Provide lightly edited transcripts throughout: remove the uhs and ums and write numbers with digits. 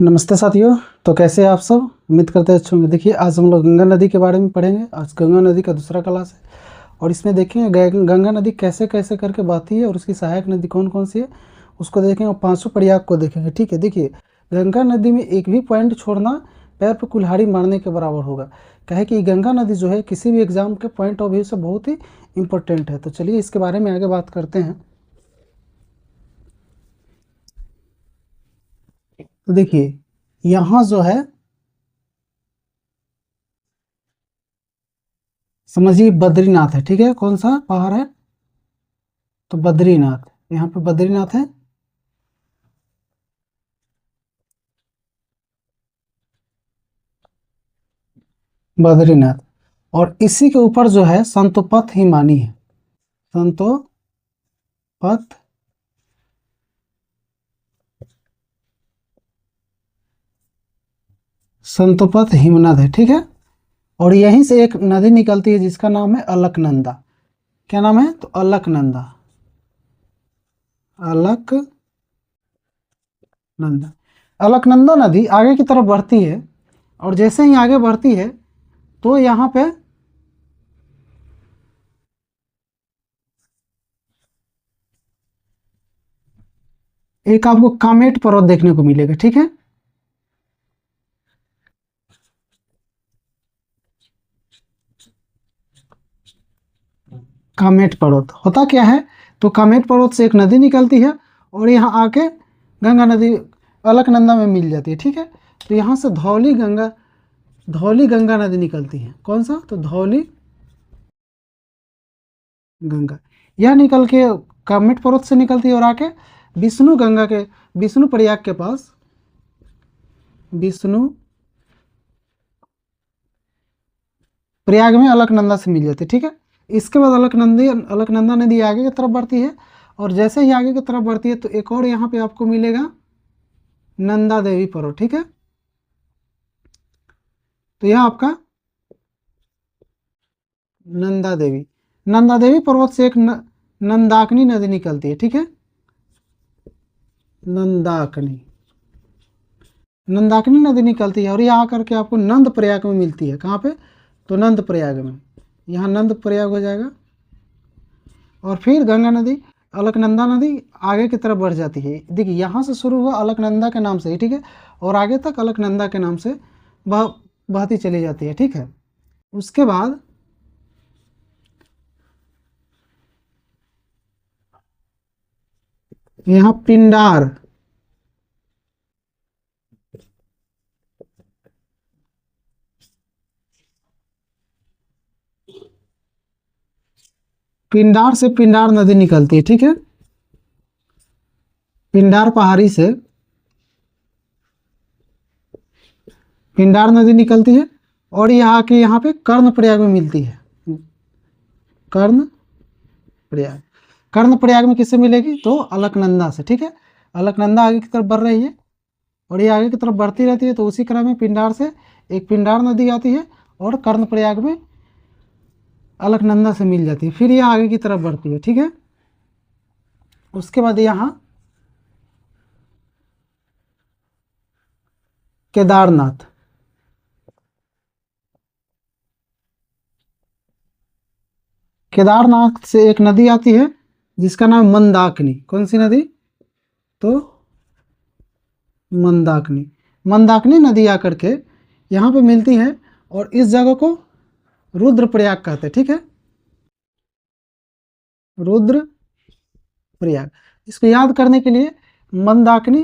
नमस्ते साथियों। तो कैसे हैं आप सब? उम्मीद करते हैं अच्छे होंगे। देखिए, आज हम लोग गंगा नदी के बारे में पढ़ेंगे। आज गंगा नदी का दूसरा क्लास है और इसमें देखेंगे गंगा नदी कैसे कैसे करके बहती है और उसकी सहायक नदी कौन कौन सी है उसको देखेंगे और पांचों प्रयाग को देखेंगे। ठीक है, देखिए, गंगा नदी में एक भी पॉइंट छोड़ना पैर पर कुल्हाड़ी मारने के बराबर होगा। कहे कि गंगा नदी जो है किसी भी एग्जाम के पॉइंट ऑफ व्यू से बहुत ही इंपॉर्टेंट है। तो चलिए इसके बारे में आगे बात करते हैं। तो देखिए, यहाँ जो है समझिए बद्रीनाथ है। ठीक है, कौन सा पहाड़ है? तो बद्रीनाथ, यहाँ पे बद्रीनाथ है। बद्रीनाथ, और इसी के ऊपर जो है संतोपथ हिमानी है। संतोपथ संतोपथ हिमनद है। ठीक है, और यहीं से एक नदी निकलती है जिसका नाम है अलकनंदा। क्या नाम है? तो अलकनंदा। अलकनंदा, अलकनंदा नदी आगे की तरफ बढ़ती है और जैसे ही आगे बढ़ती है तो यहाँ पे एक आपको कामेट पर्वत देखने को मिलेगा। ठीक है, कामेट पर्वत होता क्या है? तो कामेट पर्वत से एक नदी निकलती है और यहाँ आके गंगा नदी अलकनंदा में मिल जाती है। ठीक है, तो यहाँ से धौली गंगा नदी निकलती है। कौन सा? तो धौली गंगा। यह निकल के कामेट पर्वत से निकलती है और आके विष्णु गंगा के विष्णु प्रयाग के पास विष्णु प्रयाग में अलकनंदा से मिल जाती है। ठीक है, इसके बाद अलकनंदा नदी आगे की तरफ बढ़ती है और जैसे ही आगे की तरफ बढ़ती है तो एक और यहाँ पे आपको मिलेगा नंदा देवी पर्वत। ठीक है, तो यह आपका नंदा देवी पर्वत से एक नंदाकिनी नदी निकलती है। ठीक है, नंदाकिनी नंदाकिनी नदी निकलती है और यहाँ आकर के आपको नंद प्रयाग में मिलती है। कहाँ पे? तो नंद प्रयाग में। यहाँ नंद प्रयाग हो जाएगा और फिर गंगा नदी अलकनंदा नदी आगे की तरफ बढ़ जाती है। देखिए, यहाँ से शुरू हुआ अलकनंदा के नाम से ही। ठीक है, और आगे तक अलकनंदा के नाम से बहती चली जाती है। ठीक है, उसके बाद यहाँ पिंडार से पिंडार नदी निकलती है। ठीक है, पिंडार पहाड़ी से पिंडार नदी निकलती है और यहाँ के यहाँ पे कर्ण प्रयाग में मिलती है। कर्ण प्रयाग, कर्ण प्रयाग में किससे मिलेगी? तो अलकनंदा से। ठीक है, अलकनंदा आगे की तरफ बढ़ रही है और ये आगे की तरफ बढ़ती रहती है, तो उसी क्रम में पिंडार से एक पिंडार नदी आती है और कर्ण प्रयाग में अलकनंदा से मिल जाती है। फिर ये आगे की तरफ बढ़ती है। ठीक है, उसके बाद यहाँ केदारनाथ, केदारनाथ से एक नदी आती है जिसका नाम मंदाकिनी। कौन सी नदी? तो मंदाकिनी, मंदाकिनी नदी आकर के यहाँ पे मिलती है और इस जगह को रुद्रप्रयाग कहते हैं। ठीक है, रुद्र प्रयाग। इसको याद करने के लिए मंदाकिनी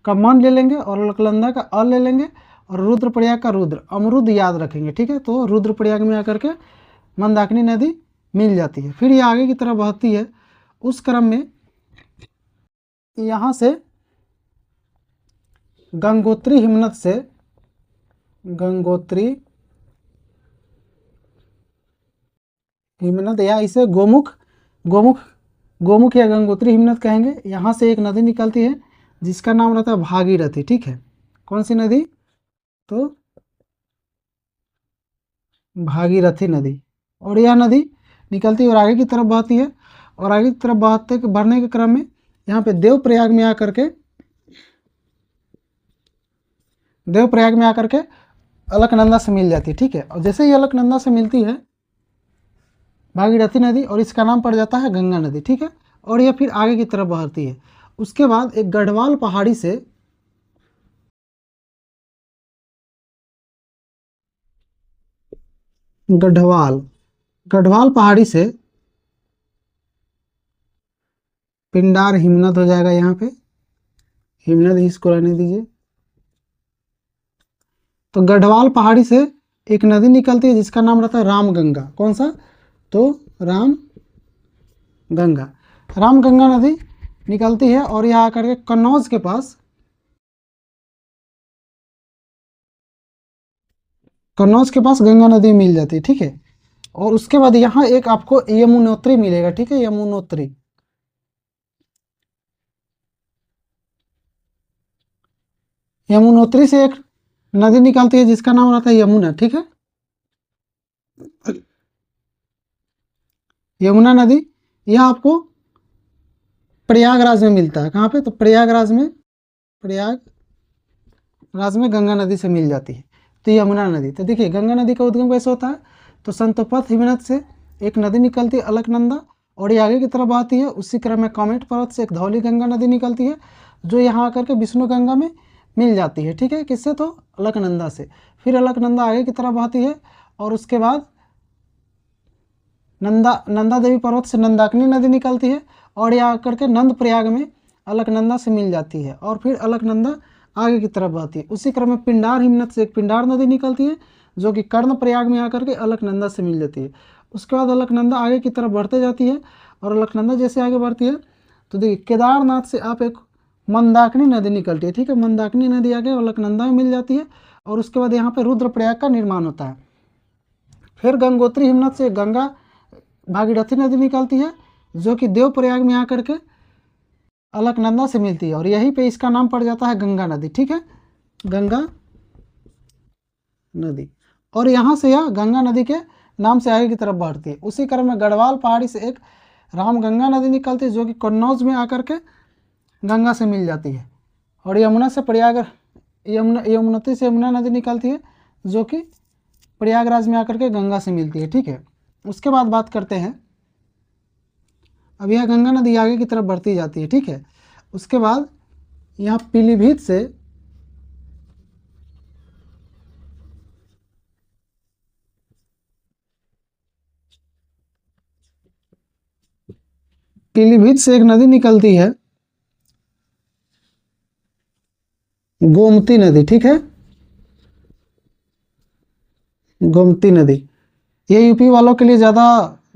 का मन ले लेंगे और अलकनंदा का अ ले लेंगे और रुद्रप्रयाग का रुद्र अमरुद याद रखेंगे। ठीक है, तो रुद्रप्रयाग में आकर के मंदाकिनी नदी मिल जाती है। फिर ये आगे की तरफ बहती है। उस क्रम में यहाँ से गंगोत्री हिमनद से गंगोत्री हिमनद या इसे गोमुख गोमुख गोमुख या गंगोत्री हिमनद कहेंगे। यहाँ से एक नदी निकलती है जिसका नाम रहता है भागीरथी। ठीक है, कौन सी नदी? तो भागीरथी नदी। और यह नदी निकलती है और आगे की तरफ बहती है और आगे की तरफ बढ़ने के क्रम में यहाँ पे देवप्रयाग में आकर के देवप्रयाग में आकर के अलकनंदा से मिल जाती है, ठीक है। और जैसे ही अलकनंदा से मिलती है भागीरथी नदी, और इसका नाम पड़ जाता है गंगा नदी, ठीक है। और यह फिर आगे की तरफ बहती है। उसके बाद एक गढ़वाल पहाड़ी से गढ़वाल गढ़वाल पहाड़ी से पिंडार हिमनद हो जाएगा। यहाँ पे हिमनद ही इसको रहने दीजिए। तो गढ़वाल पहाड़ी से एक नदी निकलती है जिसका नाम रहता है रामगंगा। कौन सा? तो रामगंगा। रामगंगा नदी निकलती है और यहाँ आकर के कन्नौज के पास गंगा नदी मिल जाती है, ठीक है। और उसके बाद यहाँ एक आपको यमुनोत्री मिलेगा, ठीक है, यमुनोत्री। यमुनोत्री से एक नदी निकलती है जिसका नाम रहता है यमुना, ठीक है। यमुना नदी यह आपको प्रयागराज में मिलता है। कहाँ पे? तो प्रयागराज में गंगा नदी से मिल जाती है। तो यमुना नदी, तो देखिए गंगा नदी का उद्गम कैसे होता है? तो संतोपथ हिमनद से एक नदी निकलती है अलकनंदा, और ये आगे की तरफ आती है। उसी क्रम में कामेट पर्वत से एक धौली गंगा नदी निकलती है जो यहाँ आकर के विष्णु गंगा में मिल जाती है, ठीक है। किससे? तो अलकनंदा से। फिर अलकनंदा आगे की तरफ आती है और उसके बाद नंदा देवी पर्वत से नंदाकिनी नदी निकलती है और यहाँ आकर के नंद प्रयाग में अलकनंदा से मिल जाती है। और फिर अलकनंदा आगे की तरफ बहती है। उसी क्रम में पिंडार हिमनद से एक पिंडार नदी निकलती है जो कि कर्ण प्रयाग में आकर के अलकनंदा से मिल जाती है। उसके बाद अलकनंदा आगे की तरफ बढ़ते जाती है, और अलकनंदा जैसे आगे बढ़ती है तो देखिए केदारनाथ से आप एक मंदाकिनी नदी निकलती है, ठीक है। मंदाकिनी नदी आगे अलकनंदा में मिल जाती है और उसके बाद यहाँ पर रुद्रप्रयाग का निर्माण होता है। फिर गंगोत्री हिमनद से गंगा भागीरथी नदी निकलती है जो कि देवप्रयाग में आकर के अलकनंदा से मिलती है, और यहीं पे इसका नाम पड़ जाता है गंगा नदी, ठीक है, गंगा नदी। और यहाँ से यह गंगा नदी के नाम से आगे की तरफ बढ़ती है। उसी क्रम में गढ़वाल पहाड़ी से एक रामगंगा नदी निकलती है जो कि कन्नौज में आकर के गंगा से मिल जाती है। और यमुना से यमुनोत्री से यमुना नदी निकलती है जो कि प्रयागराज में आकर के गंगा से मिलती है, ठीक है। उसके बाद बात करते हैं, अब यह गंगा नदी आगे की तरफ बढ़ती जाती है, ठीक है। उसके बाद यहाँ पीलीभीत से एक नदी निकलती है गोमती नदी, ठीक है, गोमती नदी। ये यूपी वालों के लिए ज़्यादा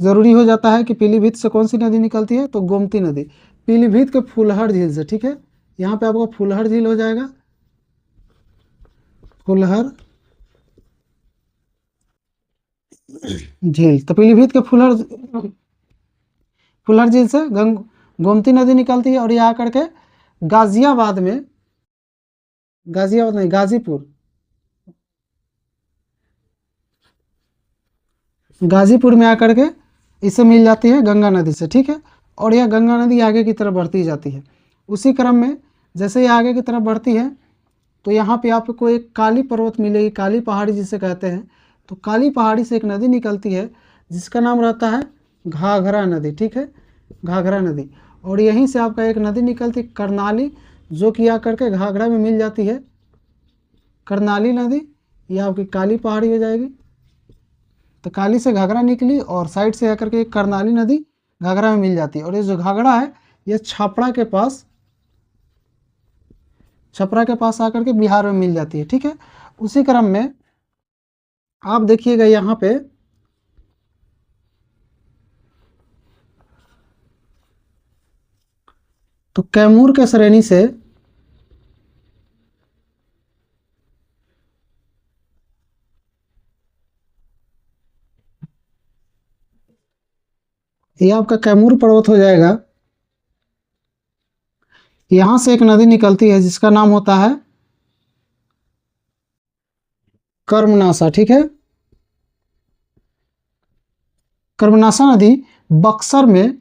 ज़रूरी हो जाता है कि पीलीभीत से कौन सी नदी निकलती है, तो गोमती नदी। पीलीभीत के फुलहर झील से, ठीक है, यहाँ पे आपको फुलहर झील हो जाएगा, फुलहर झील। तो पीलीभीत के फुलहर झील से गोमती नदी निकलती है और ये आकर के गाजियाबाद नहीं, गाजीपुर में आकर के इससे मिल जाती है गंगा नदी से, ठीक है। और यह गंगा नदी आगे की तरफ बढ़ती जाती है। उसी क्रम में जैसे ही आगे की तरफ बढ़ती है तो यहाँ पे आपको एक काली पर्वत मिलेगी, काली पहाड़ी जिसे कहते हैं। तो काली पहाड़ी से एक नदी निकलती है जिसका नाम रहता है घाघरा नदी, ठीक है, घाघरा नदी। और यहीं से आपका एक नदी निकलती है करनाली, जो कि आकर के घाघरा में मिल जाती है, करनाली नदी। यह आपकी काली पहाड़ी हो जाएगी। तो काली से घाघरा निकली और साइड से आकर के एक करनाली नदी घाघरा में मिल जाती है। और ये जो घाघरा है ये छपरा के पास आकर के बिहार में मिल जाती है, ठीक है। उसी क्रम में आप देखिएगा यहाँ पे तो कैमूर के श्रेणी से ये आपका कैमूर पर्वत हो जाएगा। यहाँ से एक नदी निकलती है जिसका नाम होता है कर्मनासा, ठीक है। कर्मनासा नदी बक्सर में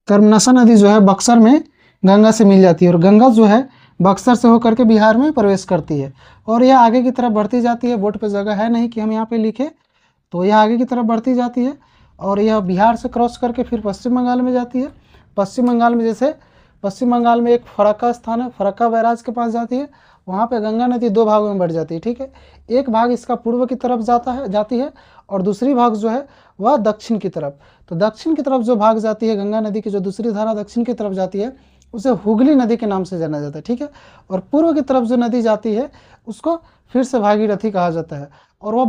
कर्मनाशा नदी जो है बक्सर में गंगा से मिल जाती है, और गंगा जो है बक्सर से होकर के बिहार में प्रवेश करती है, और यह आगे की तरफ बढ़ती जाती है। बोर्ड पे जगह है नहीं कि हम यहाँ पे लिखे, तो यह आगे की तरफ बढ़ती जाती है, और यह बिहार से क्रॉस करके फिर पश्चिम बंगाल में जाती है। पश्चिम बंगाल में जैसे पश्चिम बंगाल में एक फरक्का स्थान है, फरक्का बैराज के पास जाती है, वहाँ पे गंगा नदी दो भागों में बढ़ जाती है, ठीक है। एक भाग इसका पूर्व की तरफ जाती है, और दूसरी भाग जो है वह दक्षिण की तरफ। तो दक्षिण की तरफ जो भाग जाती है गंगा नदी की, जो दूसरी धारा दक्षिण की तरफ जाती है, उसे हुगली नदी के नाम से जाना जाता है, ठीक है। और पूर्व की तरफ जो नदी जाती है उसको फिर से भागीरथी कहा जाता है, और वह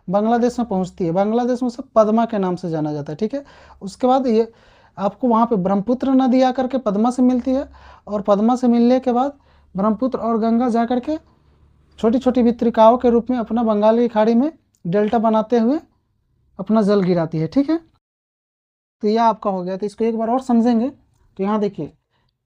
बांग्लादेश में पहुंचती है। बांग्लादेश में उसे पद्मा के नाम से जाना जाता है, ठीक है। उसके बाद ये आपको वहाँ पे ब्रह्मपुत्र नदी आकर के पद्मा से मिलती है, और पद्मा से मिलने के बाद ब्रह्मपुत्र और गंगा जा कर के छोटी छोटी वितरिकाओं के रूप में अपना बंगाल की खाड़ी में डेल्टा बनाते हुए अपना जल गिराती है, ठीक है। तो यह आपका हो गया। तो इसको एक बार और समझेंगे। तो यहाँ देखिए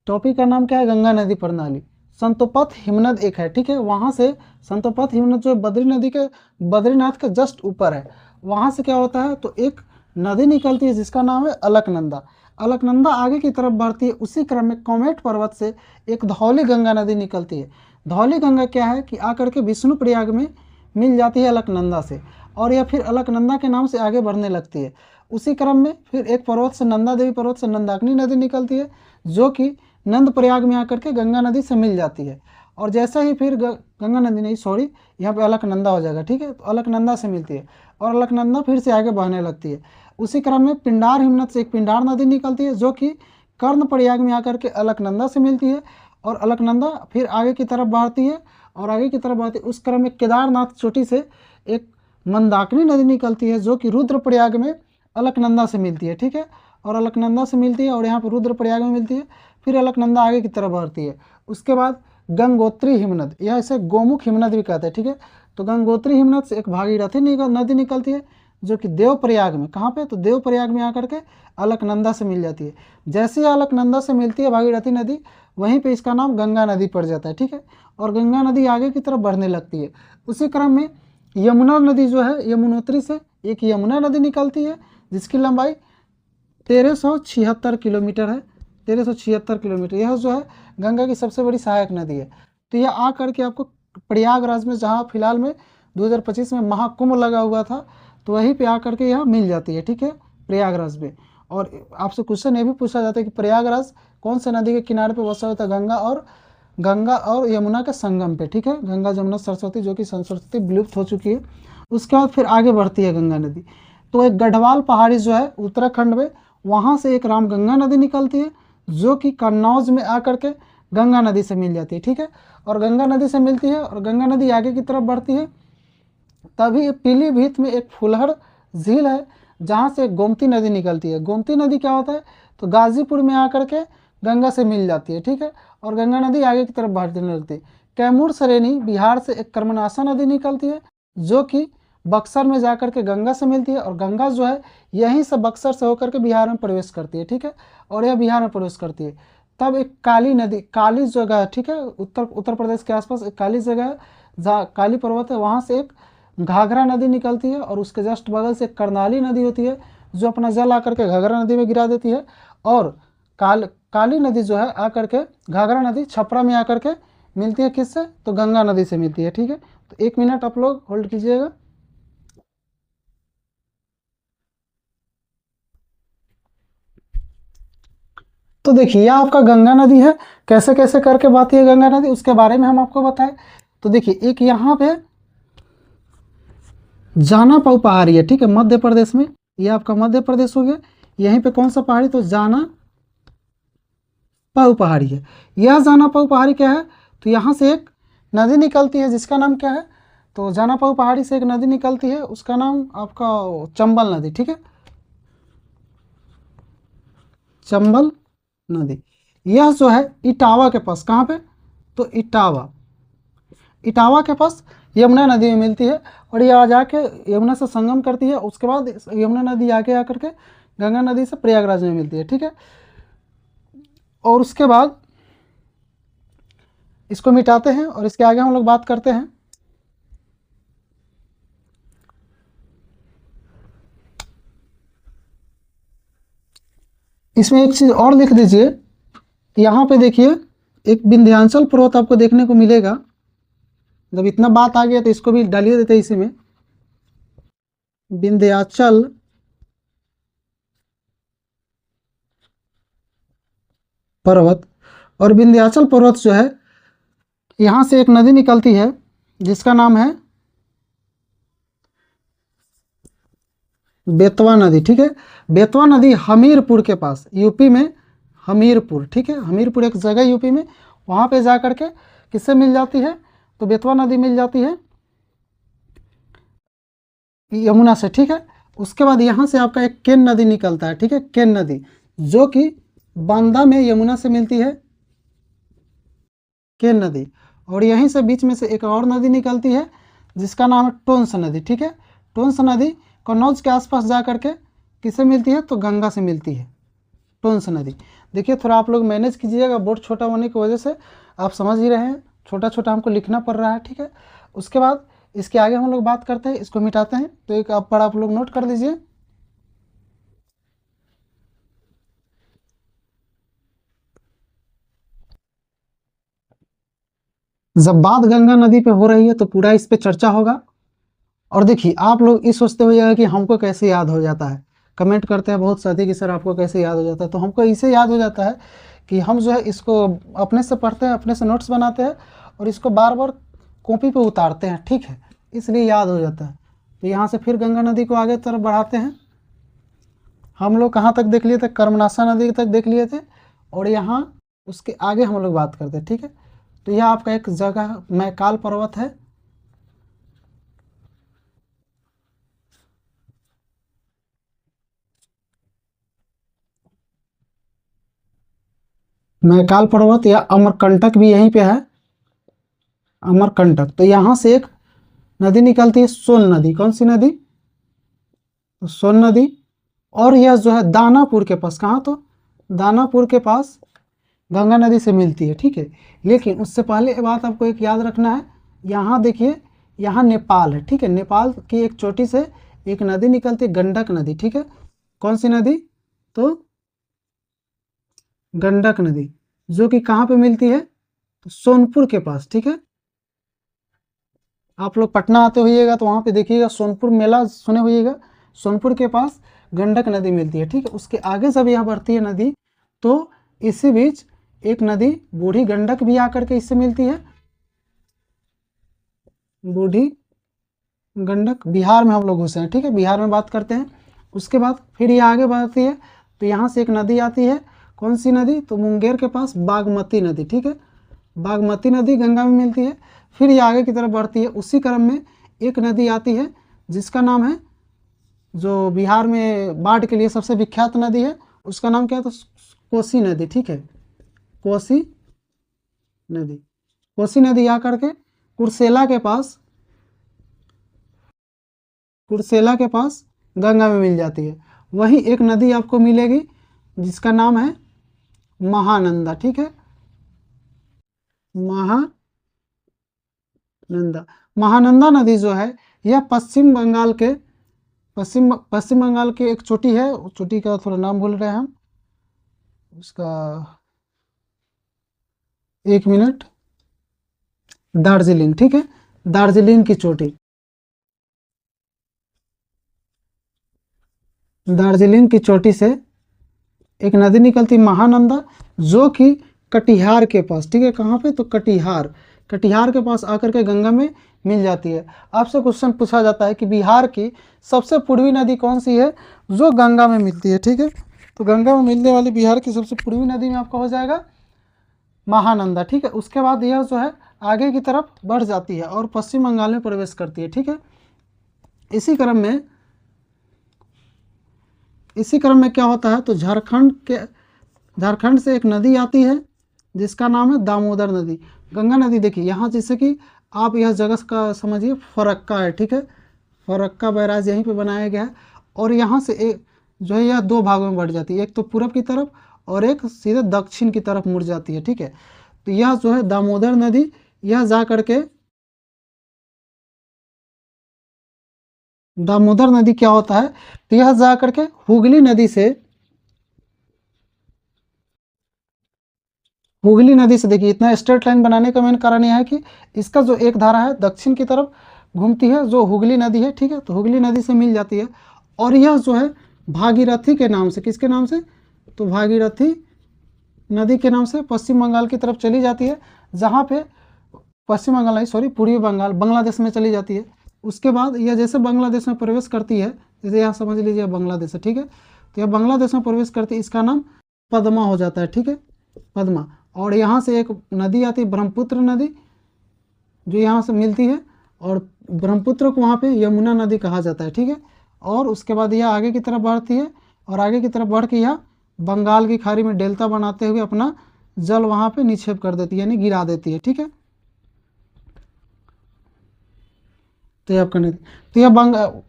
टॉपिक का नाम क्या है, गंगा नदी प्रणाली। संतोपथ हिमनद एक है, ठीक है। वहाँ से संतोपथ हिमनद जो बद्रीनाथ के जस्ट ऊपर है, वहाँ से क्या होता है, तो एक नदी निकलती है जिसका नाम है अलकनंदा। अलकनंदा आगे की तरफ बढ़ती है, उसी क्रम में कॉमेट पर्वत से एक धौली गंगा नदी निकलती है। धौली गंगा क्या है कि आकर के विष्णु प्रयाग में मिल जाती है अलकनंदा से, और यह फिर अलकनंदा के नाम से आगे बढ़ने लगती है। उसी क्रम में फिर एक पर्वत से नंदा देवी पर्वत से नंदाकिनी नदी निकलती है, जो कि नंद प्रयाग में आकर के गंगा नदी से मिल जाती है। और जैसा ही फिर गंगा नदी नहीं, सॉरी, यहाँ पे अलकनंदा हो जाएगा, ठीक है। तो अलकनंदा से मिलती है, और अलकनंदा फिर से आगे बहने लगती है। उसी क्रम में पिंडार हिमनद से एक पिंडार नदी निकलती है, जो कि कर्ण प्रयाग में आकर के अलकनंदा से मिलती है, और अलकनंदा फिर आगे की तरफ बढ़ती है, और आगे की तरफ बढ़ती है। उस क्रम में केदारनाथ चोटी से एक मंदाकिनी नदी निकलती है, जो कि रुद्रप्रयाग में अलकनंदा से मिलती है, ठीक है। और अलकनंदा से मिलती है, और यहाँ पर रुद्रप्रयाग में मिलती है, फिर अलकनंदा आगे की तरफ बढ़ती है। उसके बाद गंगोत्री हिमनद, यह इसे गोमुख हिमनद भी कहते हैं, ठीक है। तो गंगोत्री हिमनद से एक भागीरथी नदी निकलती है, जो कि देवप्रयाग में, कहाँ पे, तो देवप्रयाग में आकर के अलकनंदा से मिल जाती है। जैसे ही अलकनंदा से मिलती है भागीरथी नदी, वहीं पे इसका नाम गंगा नदी पड़ जाता है, ठीक है। और गंगा नदी आगे की तरफ बढ़ने लगती है। उसी क्रम में यमुना नदी जो है, यमुनोत्री से एक यमुना नदी निकलती है, जिसकी लंबाई 1376 किलोमीटर है। 1376 किलोमीटर, यह जो है गंगा की सबसे बड़ी सहायक नदी है। तो यह आ करके आपको प्रयागराज में, जहाँ फिलहाल में 2025 में महाकुंभ लगा हुआ था, तो वहीं पे आकर के यह मिल जाती है, ठीक है, प्रयागराज में। और आपसे क्वेश्चन ये भी पूछा जाता है कि प्रयागराज कौन से नदी के किनारे पे बसा होता है, गंगा और यमुना के संगम पे, ठीक है। गंगा जमुना सरस्वती, जो कि सरस्वती विलुप्त हो चुकी है। उसके बाद फिर आगे बढ़ती है गंगा नदी। तो एक गढ़वाल पहाड़ी जो है उत्तराखंड में, वहाँ से एक रामगंगा नदी निकलती है, जो कि कन्नौज में आकर के गंगा नदी से मिल जाती है, ठीक है। और गंगा नदी से मिलती है, और गंगा नदी आगे की तरफ बढ़ती है। तभी पीलीभीत में एक फुलहर झील है, जहाँ से गोमती नदी निकलती है। गोमती नदी क्या होता है, तो गाजीपुर में आकर के गंगा से मिल जाती है, ठीक है। और गंगा नदी आगे की तरफ बढ़ने लगती है। कैमूर सरेनी बिहार से एक कर्मनाशा नदी निकलती है, जो कि बक्सर में जाकर के गंगा से मिलती है, और गंगा जो है यहीं से बक्सर से होकर के बिहार में प्रवेश करती है, ठीक है। और यह बिहार में प्रवेश करती है। तब एक काली नदी, काली जगह है, ठीक है, उत्तर प्रदेश के आसपास एक काली जगह है, जहाँ काली पर्वत है, वहाँ से एक घाघरा नदी निकलती है, और उसके जस्ट बगल से कर्नाली नदी होती है, जो अपना जल आकर के घाघरा नदी में गिरा देती है। और काली नदी जो है आकर के घाघरा नदी छपरा में आकर के मिलती है, किससे, तो गंगा नदी से मिलती है, ठीक है। तो 1 मिनट आप लोग होल्ड कीजिएगा। तो देखिए यह आपका गंगा नदी है, कैसे कैसे करके बहती है गंगा नदी, उसके बारे में हम आपको बताएं। तो देखिए एक यहाँ पे जानापाऊ पहाड़ी है, ठीक है, मध्य प्रदेश में, ये आपका मध्य प्रदेश हो गया। यहीं पे कौन सा पहाड़ी, तो जानापाऊ पहाड़ी है। यह जानापाऊ पहाड़ी क्या है, तो यहाँ से एक नदी निकलती है, जिसका नाम क्या है, तो जानापाऊ पहाड़ी से एक नदी निकलती है, उसका नाम आपका चंबल नदी, ठीक है, चंबल नदी। यह जो है इटावा के पास, कहाँ पे, तो इटावा के पास यमुना नदी में मिलती है, और यह आ जाके यमुना से संगम करती है। उसके बाद यमुना नदी आगे आकर के गंगा नदी से प्रयागराज में मिलती है, ठीक है। और उसके बाद इसको मिटाते हैं, और इसके आगे हम लोग बात करते हैं। इसमें एक चीज़ और लिख दीजिए, यहाँ पे देखिए एक विंध्याचल पर्वत आपको देखने को मिलेगा। जब इतना बात आ गया तो इसको भी डालिए देते इसी में, विंध्याचल पर्वत। और विंध्याचल पर्वत जो है, यहाँ से एक नदी निकलती है जिसका नाम है बेतवा नदी। ठीक है, बेतवा नदी हमीरपुर के पास, यूपी में हमीरपुर। ठीक है, हमीरपुर एक जगह यूपी में, वहाँ पे जा करके किससे मिल जाती है, तो बेतवा नदी मिल जाती है यमुना से। ठीक है, उसके बाद यहाँ से आपका एक केन नदी निकलता है। ठीक है, केन नदी जो कि बांदा में यमुना से मिलती है, केन नदी। और यहीं से बीच में से एक और नदी निकलती है जिसका नाम है टोंस नदी। ठीक है, टोंस नदी कन्नौज के आसपास जा करके किससे मिलती है, तो गंगा से मिलती है, टोंस नदी। देखिए थोड़ा आप लोग मैनेज कीजिएगा, बोर्ड छोटा होने की वजह से आप समझ ही रहे हैं, छोटा छोटा हमको लिखना पड़ रहा है। ठीक है, उसके बाद इसके आगे हम लोग बात करते हैं, इसको मिटाते हैं। तो एक आप पर आप लोग नोट कर लीजिए, जब बात गंगा नदी पे हो रही है तो पूरा इस पे चर्चा होगा। और देखिए आप लोग इस सोचते होइएगा कि हमको कैसे याद हो जाता है, कमेंट करते हैं बहुत साथी कि सर आपको कैसे याद हो जाता है। तो हमको इसे याद हो जाता है कि हम जो है इसको अपने से पढ़ते हैं, अपने से नोट्स बनाते हैं और इसको बार बार कॉपी पे उतारते हैं। ठीक है, इसलिए याद हो जाता है। तो यहाँ से फिर गंगा नदी को आगे तरफ बढ़ाते हैं। हम लोग कहाँ तक देख लिए थे, कर्मनाशा नदी तक देख लिए थे, और यहाँ उसके आगे हम लोग बात करते हैं। ठीक है, तो यह आपका एक जगह मैकाल पर्वत है। मैकाल पर्वत या अमरकंटक भी यहीं पे है, अमरकंटक। तो यहाँ से एक नदी निकलती है, सोन नदी। कौन सी नदी, तो सोन नदी। और यह जो है दानापुर के पास, कहाँ, तो दानापुर के पास गंगा नदी से मिलती है। ठीक है, लेकिन उससे पहले बात आपको एक याद रखना है, यहाँ देखिए यहाँ नेपाल है। ठीक है, नेपाल की एक चोटी से एक नदी निकलती है, गंडक नदी। ठीक है, कौन सी नदी, तो गंडक नदी, जो कि कहाँ पे मिलती है, तो सोनपुर के पास। ठीक है, आप लोग पटना आते होइएगा तो वहाँ पे देखिएगा सोनपुर मेला सुने होइएगा, सोनपुर के पास गंडक नदी मिलती है। ठीक है, उसके आगे जब यह बढ़ती है नदी तो इसी बीच एक नदी बूढ़ी गंडक भी आकर के इससे मिलती है, बूढ़ी गंडक। बिहार में हम लोग घुसे हैं। ठीक है, बिहार में बात करते हैं। उसके बाद फिर ये आगे बढ़ती है तो यहाँ से एक नदी आती है, कौन सी नदी, तो मुंगेर के पास बागमती नदी। ठीक है, बागमती नदी गंगा में मिलती है। फिर ये आगे की तरफ बढ़ती है, उसी क्रम में एक नदी आती है जिसका नाम है, जो बिहार में बाढ़ के लिए सबसे विख्यात नदी है, उसका नाम क्या है, तो कोसी नदी। ठीक है, कोसी नदी। कोसी नदी आकर के कुर्सेला के पास, कुर्सेला के पास गंगा में मिल जाती है। वहीं एक नदी आपको मिलेगी जिसका नाम है महानंदा। ठीक है, महानंदा। महानंदा नदी जो है यह पश्चिम बंगाल के पश्चिम बंगाल की एक चोटी है, चोटी का थोड़ा नाम भूल रहे हैं हम उसका, एक मिनट, दार्जिलिंग। ठीक है, दार्जिलिंग की चोटी, दार्जिलिंग की चोटी से एक नदी निकलती महानंदा, जो कि कटिहार के पास, ठीक है, कहाँ पे, तो कटिहार, कटिहार के पास आकर के गंगा में मिल जाती है। आपसे क्वेश्चन पूछा जाता है कि बिहार की सबसे पूर्वी नदी कौन सी है जो गंगा में मिलती है। ठीक है, तो गंगा में मिलने वाली बिहार की सबसे पूर्वी नदी में आपका हो जाएगा महानंदा। ठीक है, उसके बाद यह जो है आगे की तरफ बढ़ जाती है और पश्चिम बंगाल में प्रवेश करती है। ठीक है, इसी क्रम में क्या होता है, तो झारखंड से एक नदी आती है जिसका नाम है दामोदर नदी। गंगा नदी देखिए यहाँ, जैसे कि आप यह जगह का समझिए फरक्का है। ठीक है, फरक्का बैराज यहीं पे बनाया गया है, और यहाँ से एक जो है यह दो भागों में बढ़ जाती है, एक तो पूरब की तरफ और एक सीधे दक्षिण की तरफ मुड़ जाती है। ठीक है, तो यह जो है दामोदर नदी, यह जा करके दामोदर नदी क्या होता है, तो यह जा करके हुगली नदी से हुगली नदी से, देखिए इतना स्ट्रेट लाइन बनाने का मेन कारण यह है कि इसका जो एक धारा है दक्षिण की तरफ घूमती है, जो हुगली नदी है, ठीक है, तो हुगली नदी से मिल जाती है। और यह जो है भागीरथी के नाम से, किसके नाम से, तो भागीरथी नदी के नाम से पश्चिम बंगाल की तरफ चली जाती है, जहाँ पे पश्चिम बंगाल नहीं, सॉरी, पूर्वी बंगाल, बांग्लादेश में चली जाती है। उसके बाद यह जैसे बांग्लादेश में प्रवेश करती है, जैसे यहाँ समझ लीजिए बांग्लादेश है, ठीक है, तो यह बांग्लादेश में प्रवेश करती है, इसका नाम पद्मा हो जाता है, ठीक है, पद्मा। और यहाँ से एक नदी आती है ब्रह्मपुत्र नदी, जो यहाँ से मिलती है, और ब्रह्मपुत्र को वहाँ पे यमुना नदी कहा जाता है, ठीक है। और उसके बाद यह आगे की तरफ बढ़ती है, और आगे की तरफ बढ़ के यह बंगाल की खाड़ी में डेल्टा बनाते हुए अपना जल वहाँ पे निक्षेप कर देती है, यानी गिरा देती है, ठीक है। तो ये आपका नदी, तो यह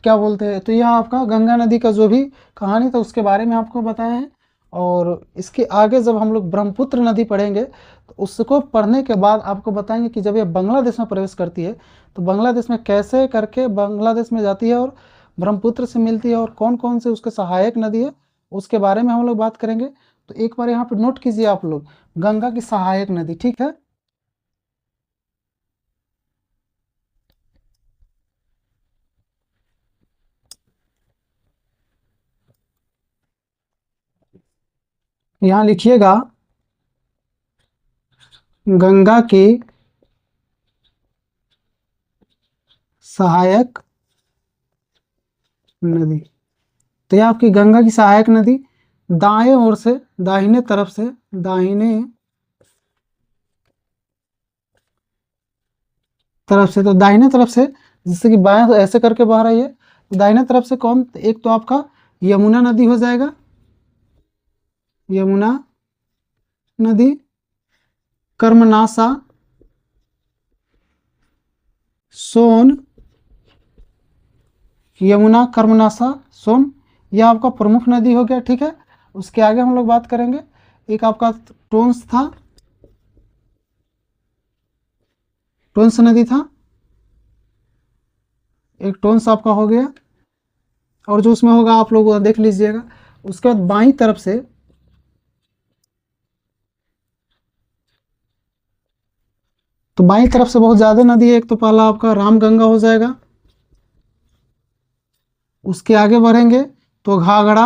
क्या बोलते हैं, तो यह आपका गंगा नदी का जो भी कहानी था उसके बारे में आपको बताया है। और इसके आगे जब हम लोग ब्रह्मपुत्र नदी पढ़ेंगे तो उसको पढ़ने के बाद आपको बताएंगे कि जब यह बांग्लादेश में प्रवेश करती है तो बांग्लादेश में कैसे करके बांग्लादेश में जाती है और ब्रह्मपुत्र से मिलती है, और कौन कौन से उसके सहायक नदी है उसके बारे में हम लोग बात करेंगे। तो एक बार यहाँ पे नोट कीजिए आप लोग, गंगा की सहायक नदी, ठीक है। यहाँ लिखिएगा गंगा की सहायक नदी। तो यह आपकी गंगा की सहायक नदी दाएं ओर से, दाहिने तरफ से, दाहिने तरफ से, तो दाहिने तरफ से जैसे कि बाएं तो ऐसे करके बह रही है, तो दाहिने तरफ से कौन, एक तो आपका यमुना नदी हो जाएगा, यमुना नदी, कर्मनासा, सोन, यमुना, कर्मनासा, सोन, यह आपका प्रमुख नदी हो गया, ठीक है। उसके आगे हम लोग बात करेंगे, एक आपका टोंस था, टोंस नदी था, एक टोंस आपका हो गया, और जो उसमें होगा आप लोग देख लीजिएगा। उसके बाद बाईं तरफ से, तो बाईं तरफ से बहुत ज़्यादा नदी है, एक तो पहला आपका रामगंगा हो जाएगा, उसके आगे बढ़ेंगे तो घाघरा,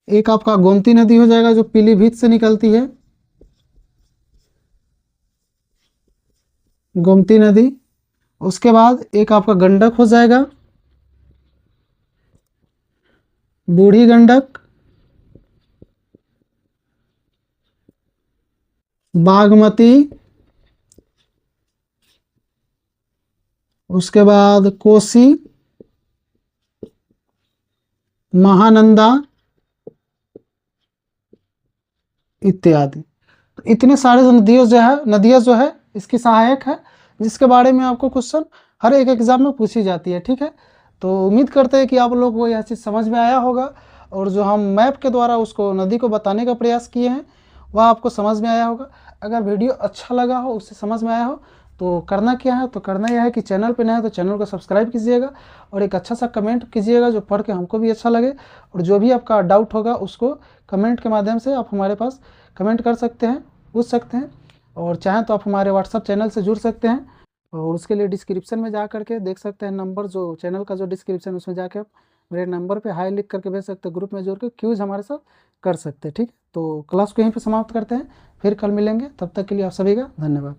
एक आपका गोमती नदी हो जाएगा जो पीलीभीत से निकलती है, गोमती नदी। उसके बाद एक आपका गंडक हो जाएगा, बूढ़ी गंडक, बागमती, उसके बाद कोसी, महानंदा इत्यादि। तो इतने सारे नदियाँ जो है इसकी सहायक है, जिसके बारे में आपको क्वेश्चन हर एक एग्जाम में पूछी जाती है, ठीक है। तो उम्मीद करते हैं कि आप लोग को यह चीज़ समझ में आया होगा, और जो हम मैप के द्वारा उसको नदी को बताने का प्रयास किए हैं वह आपको समझ में आया होगा। अगर वीडियो अच्छा लगा हो, उससे समझ में आया हो, तो करना क्या है, तो करना यह है कि चैनल पे नया है तो चैनल को सब्सक्राइब कीजिएगा, और एक अच्छा सा कमेंट कीजिएगा जो पढ़ के हमको भी अच्छा लगे। और जो भी आपका डाउट होगा उसको कमेंट के माध्यम से आप हमारे पास कमेंट कर सकते हैं, पूछ सकते हैं, और चाहें तो आप हमारे व्हाट्सअप चैनल से जुड़ सकते हैं। और उसके लिए डिस्क्रिप्शन में जा करके देख सकते हैं नंबर, जो चैनल का जो डिस्क्रिप्शन है उसमें जाके आप मेरे नंबर पे हाई लिख करके भेज सकते हैं, ग्रुप में जोड़ के क्यूज़ हमारे साथ कर सकते हैं, ठीक। तो क्लास को यहीं पे समाप्त करते हैं, फिर कल मिलेंगे, तब तक के लिए आप सभी का धन्यवाद।